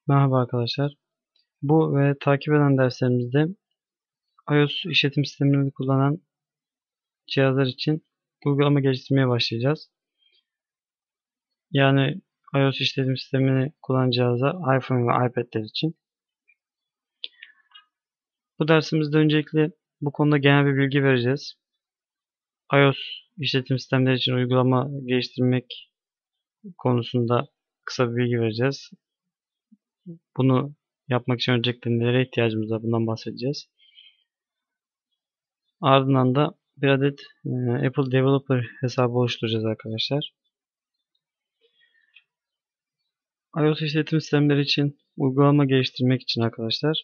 Merhaba arkadaşlar. Bu ve takip eden derslerimizde iOS işletim sistemini kullanan cihazlar için uygulama geliştirmeye başlayacağız. Yani iOS işletim sistemini kullanan cihazlar iPhone ve iPad'ler için. Bu dersimizde öncelikle bu konuda genel bir bilgi vereceğiz. iOS işletim sistemleri için uygulama geliştirmek konusunda kısa bir bilgi vereceğiz. Bunu yapmak için öncelikle nelere ihtiyacımız var bundan bahsedeceğiz. Ardından da bir adet Apple Developer hesabı oluşturacağız arkadaşlar. iOS işletim sistemleri için uygulama geliştirmek için arkadaşlar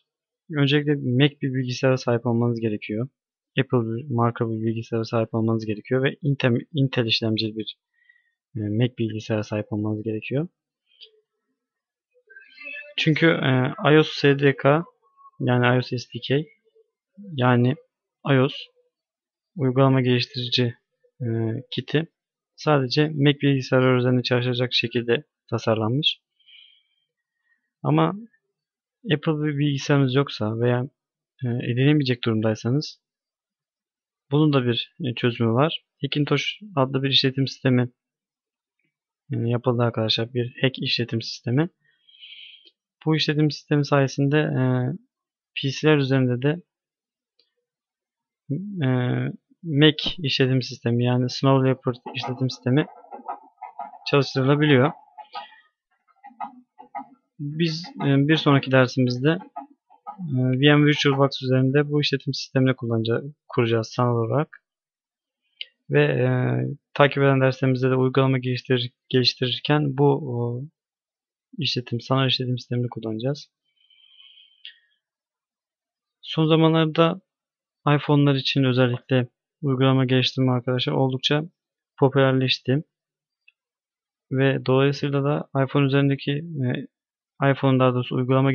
öncelikle Mac bir bilgisayara sahip olmanız gerekiyor. Apple marka bir bilgisayara sahip olmanız gerekiyor ve Intel işlemcili bir Mac bilgisayara sahip olmanız gerekiyor. Çünkü iOS SDK yani iOS SDK yani iOS uygulama geliştirici e, kiti sadece Mac bilgisayarlar üzerinde çalışacak şekilde tasarlanmış. Ama Apple bir bilgisayarınız yoksa veya edinemeyecek durumdaysanız bunun da bir çözümü var. Hackintosh adlı bir işletim sistemi yapıldı arkadaşlar. Bir hack işletim sistemi. Bu işletim sistemi sayesinde PC'ler üzerinde de e, Mac işletim sistemi yani Snow Leopard işletim sistemi çalıştırılabiliyor. Biz bir sonraki dersimizde VM VirtualBox üzerinde bu işletim sistemini kuracağız sanal olarak. Ve takip eden derslerimizde de uygulama geliştirirken bu sanal işletim sistemini kullanacağız. Son zamanlarda iPhone'lar için özellikle uygulama geliştirme arkadaşlar oldukça popülerleşti. Ve dolayısıyla da iPhone üzerindeki iPhone daha doğrusu uygulama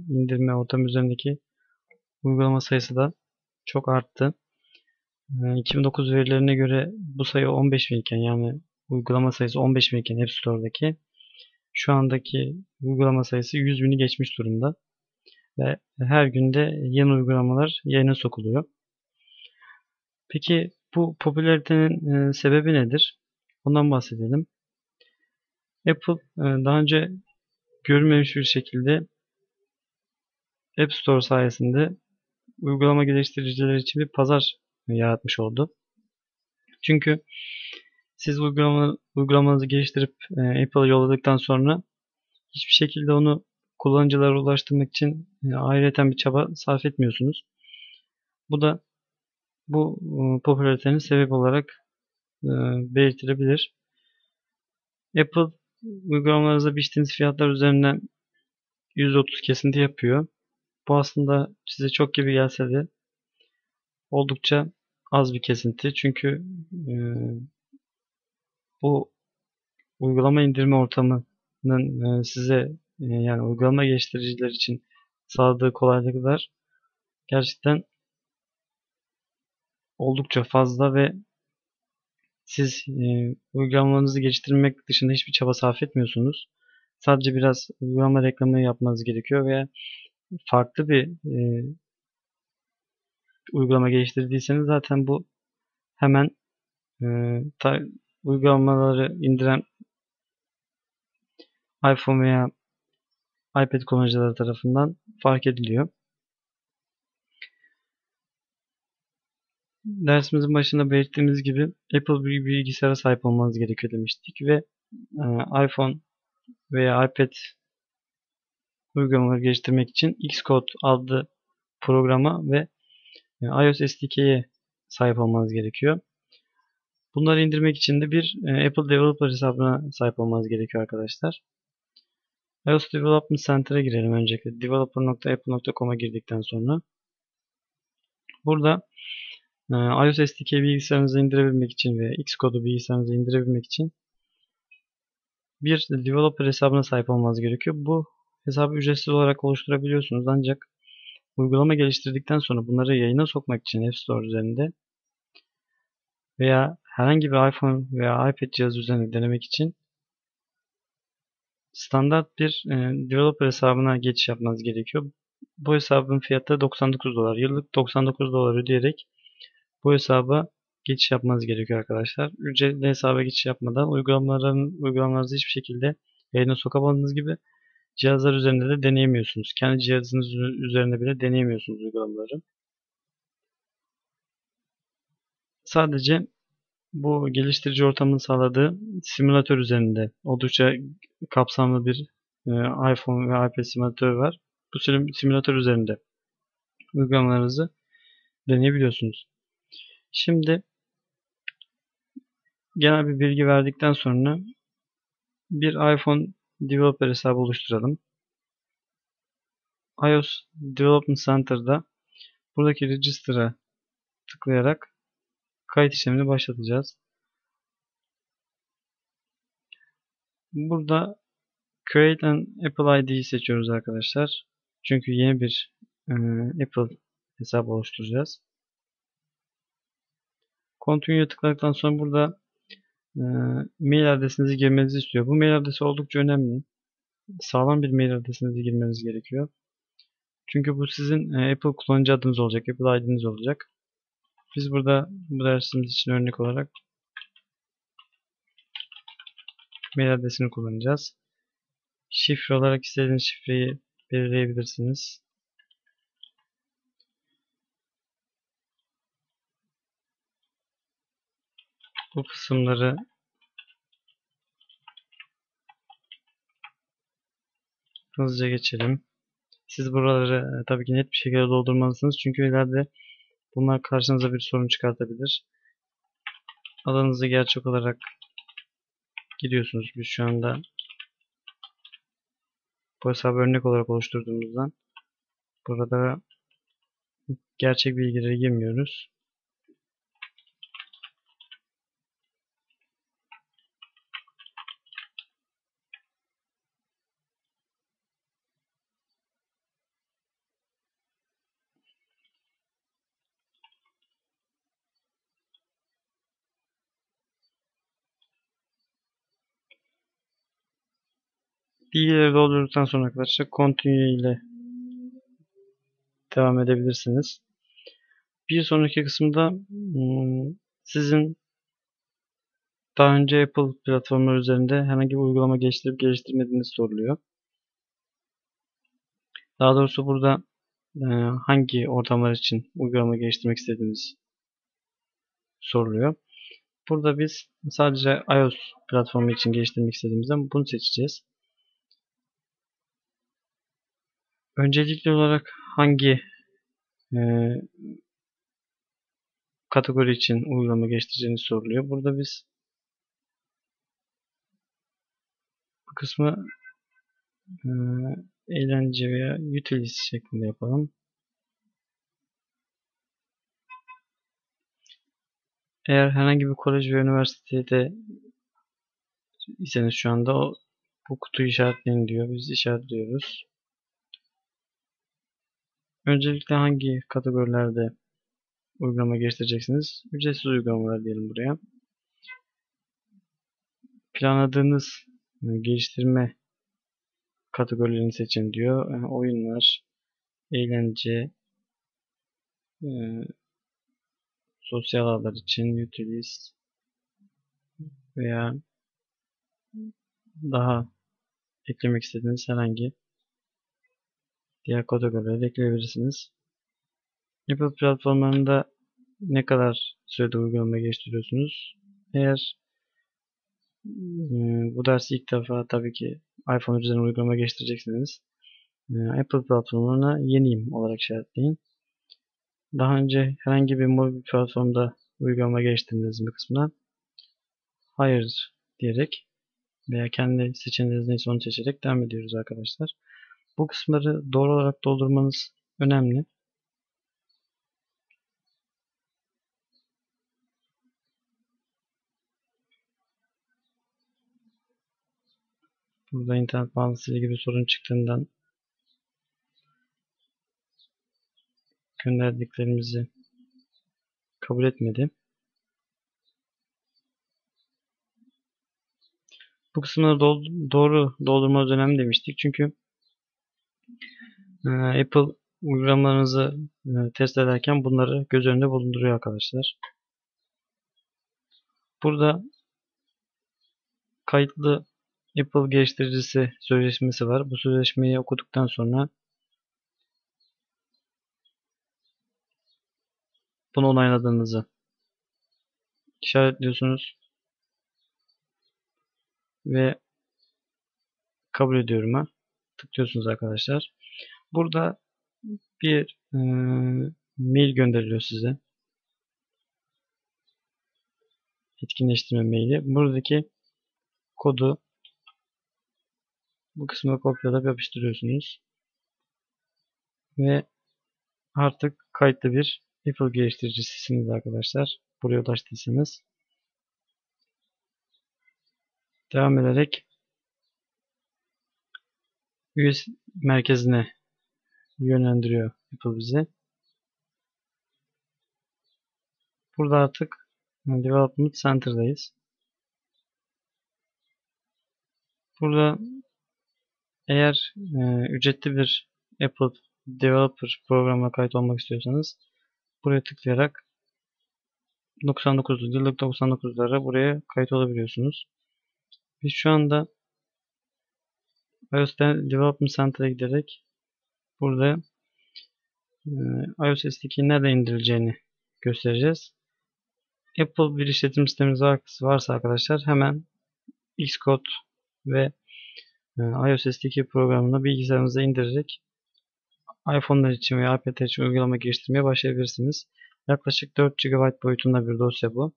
indirme ortamı üzerindeki uygulama sayısı da çok arttı. 2009 verilerine göre bu sayı 15 bin iken yani uygulama sayısı 15 bin iken App Store'daki şu andaki uygulama sayısı 100 bini geçmiş durumda. Ve her günde yeni uygulamalar yayına sokuluyor. Peki bu popülaritenin sebebi nedir? Ondan bahsedelim. Apple daha önce görülmemiş bir şekilde App Store sayesinde uygulama geliştiriciler için bir pazar yaratmış oldu. Çünkü siz uygulamanızı geliştirip Apple'a yolladıktan sonra hiçbir şekilde onu kullanıcılara ulaştırmak için ayrıyeten bir çaba sarf etmiyorsunuz. Bu da bu popülaritenin sebebi olarak belirtilebilir. Apple uygulamalarınıza biçtiğiniz fiyatlar üzerinden %30 kesinti yapıyor. Bu aslında size çok gibi gelse de oldukça az bir kesinti. Çünkü e, bu uygulama indirme ortamının size yani uygulama geliştiriciler için sağladığı kolaylıklar gerçekten oldukça fazla ve siz uygulamanızı geliştirmek dışında hiçbir çaba sarf etmiyorsunuz. Sadece biraz uygulama reklamı yapmanız gerekiyor veya farklı bir uygulama geliştirdiyseniz zaten bu hemen e, uygulamaları indiren iPhone veya iPad kullanıcıları tarafından fark ediliyor. Dersimizin başında belirttiğimiz gibi Apple bir bilgisayara sahip olmanız gerekiyor demiştik ve iPhone veya iPad uygulamaları geliştirmek için Xcode adlı programa ve iOS SDK'ye sahip olmanız gerekiyor. Bunları indirmek için de bir Apple Developer hesabına sahip olmanız gerekiyor arkadaşlar. iOS Development Center'a girelim öncelikle. Developer.apple.com'a girdikten sonra. Burada iOS SDK bilgisayarınıza indirebilmek için ve Xcode'u bilgisayarınıza indirebilmek için bir developer hesabına sahip olmanız gerekiyor. Bu hesabı ücretsiz olarak oluşturabiliyorsunuz ancak uygulama geliştirdikten sonra bunları yayına sokmak için App Store üzerinde veya herhangi bir iPhone veya iPad cihazı üzerinde denemek için Standart bir developer hesabına geçiş yapmanız gerekiyor. Bu hesabın fiyatı 99 dolar. Yıllık 99 dolar ödeyerek bu hesaba geçiş yapmanız gerekiyor arkadaşlar. Ücretli hesaba geçiş yapmadan uygulamalarınızı hiçbir şekilde yayına sokamadığınız gibi cihazlar üzerinde de deneyemiyorsunuz. Kendi cihazınız üzerinde bile deneyemiyorsunuz uygulamaları. Sadece bu geliştirici ortamın sağladığı simülatör üzerinde oldukça kapsamlı bir iPhone ve iPad simülatörü var. Bu simülatör üzerinde uygulamalarınızı deneyebiliyorsunuz. Şimdi genel bir bilgi verdikten sonra bir iPhone Developer hesabı oluşturalım. iOS Development Center'da buradaki Register'a tıklayarak kayıt işlemini başlatacağız. Burada Create an Apple ID'yi seçiyoruz arkadaşlar. Çünkü yeni bir Apple hesabı oluşturacağız. Continue'ya tıkladıktan sonra burada mail adresinizi girmenizi istiyor. Bu mail adresi oldukça önemli. Sağlam bir mail adresinizi girmeniz gerekiyor. Çünkü bu sizin Apple kullanıcı adınız olacak, Apple ID'niz olacak. Biz burada bu dersimiz için örnek olarak mail adresini kullanacağız. Şifre olarak istediğiniz şifreyi belirleyebilirsiniz. Bu kısımları hızlıca geçelim. Siz buraları tabii ki net bir şekilde doldurmalısınız. Çünkü ileride bunlar karşınıza bir sorun çıkartabilir. Adınızı gerçek olarak giriyorsunuz. Biz şu anda bu hesabı örnek olarak oluşturduğumuzdan burada gerçek bilgileri girmiyoruz. Bilgileri doldurduktan sonra arkadaşlar Continue ile devam edebilirsiniz. Bir sonraki kısımda sizin daha önce Apple platformları üzerinde herhangi bir uygulama geliştirip geliştirmediğiniz soruluyor. Daha doğrusu burada hangi ortamlar için uygulama geliştirmek istediğiniz soruluyor. Burada biz sadece iOS platformu için geliştirmek istediğimizden bunu seçeceğiz. Öncelikli olarak hangi e, kategori için uygulama geliştireceğiniz soruluyor. Burada biz bu kısmı e, eğlence veya utility şeklinde yapalım. Eğer herhangi bir kolej ve üniversitede iseniz şu anda bu kutuyu işaretleyin diyor. Biz işaretliyoruz. Öncelikle hangi kategorilerde uygulama geliştireceksiniz? Ücretsiz uygulamalar diyelim buraya. Planladığınız geliştirme kategorilerini seçin diyor. Oyunlar, eğlence, e, sosyal ağlar için utilities veya daha eklemek istediğiniz herhangi diğer kategorileri ekleyebilirsiniz. Apple platformlarında ne kadar sürede uygulama geliştiriyorsunuz? Eğer bu dersi ilk defa tabii ki iPhone üzerine uygulama geliştireceksiniz. Apple platformuna yeniyim olarak işaretleyin. Daha önce herhangi bir mobil platformda uygulama geliştirdiğiniz bir kısmına hayır diyerek veya kendi seçeneğiniz neyse onu seçerek devam ediyoruz arkadaşlar. Bu kısımları doğru olarak doldurmanız önemli. Burada internet bağlantısı ile ilgili bir sorun çıktığından gönderdiklerimizi kabul etmedi. Bu kısımları doğru doldurmanız önemli demiştik. Çünkü Apple uygulamalarınızı test ederken bunları göz önünde bulunduruyor arkadaşlar. Burada kayıtlı Apple geliştiricisi sözleşmesi var. Bu sözleşmeyi okuduktan sonra bunu onayladığınızı işaretliyorsunuz ve kabul ediyorum'a tıklıyorsunuz arkadaşlar. Burada bir mail gönderiliyor size. Etkinleştirme maili. Buradaki kodu bu kısma kopyalayıp yapıştırıyorsunuz. Ve artık kayıtlı bir Apple geliştiricisiniz arkadaşlar. Buraya ulaştıysanız. Devam ederek üye merkezine yönlendiriyor Apple bizi. Burada artık Development Center'dayız. Burada eğer ücretli bir Apple Developer programına kayıt olmak istiyorsanız buraya tıklayarak 99 yıllık 99'lara buraya kayıt olabiliyorsunuz. Biz şu anda iOS Development Center'a giderek burada iOS SDK'nin nerede indirileceğini göstereceğiz. Apple bir işletim sisteminiz varsa arkadaşlar hemen Xcode ve iOS SDK programını bilgisayarınıza indirerek iPhone'lar için veya iPad'ler için uygulama geliştirmeye başlayabilirsiniz. Yaklaşık 4 GB boyutunda bir dosya bu.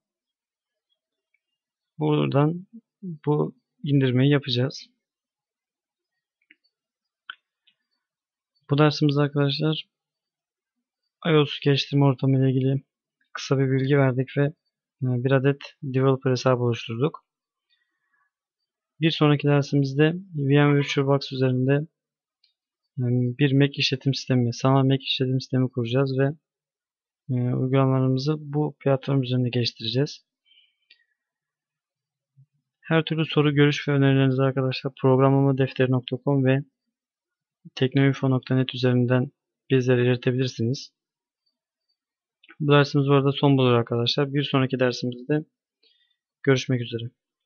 Buradan bu indirmeyi yapacağız. Bu dersimizde arkadaşlar iOS geliştirme ortamı ile ilgili kısa bir bilgi verdik ve bir adet developer hesabı oluşturduk. Bir sonraki dersimizde VM VirtualBox üzerinde bir Mac işletim sistemi, sanal Mac işletim sistemi kuracağız ve uygulamalarımızı bu platform üzerinde geliştireceğiz. Her türlü soru, görüş ve önerilerinizi arkadaşlar programlamadefteri.com ve teknoinfo.net üzerinden bizlere iletebilirsiniz. Bu dersimiz bu arada son bulur arkadaşlar. Bir sonraki dersimizde görüşmek üzere.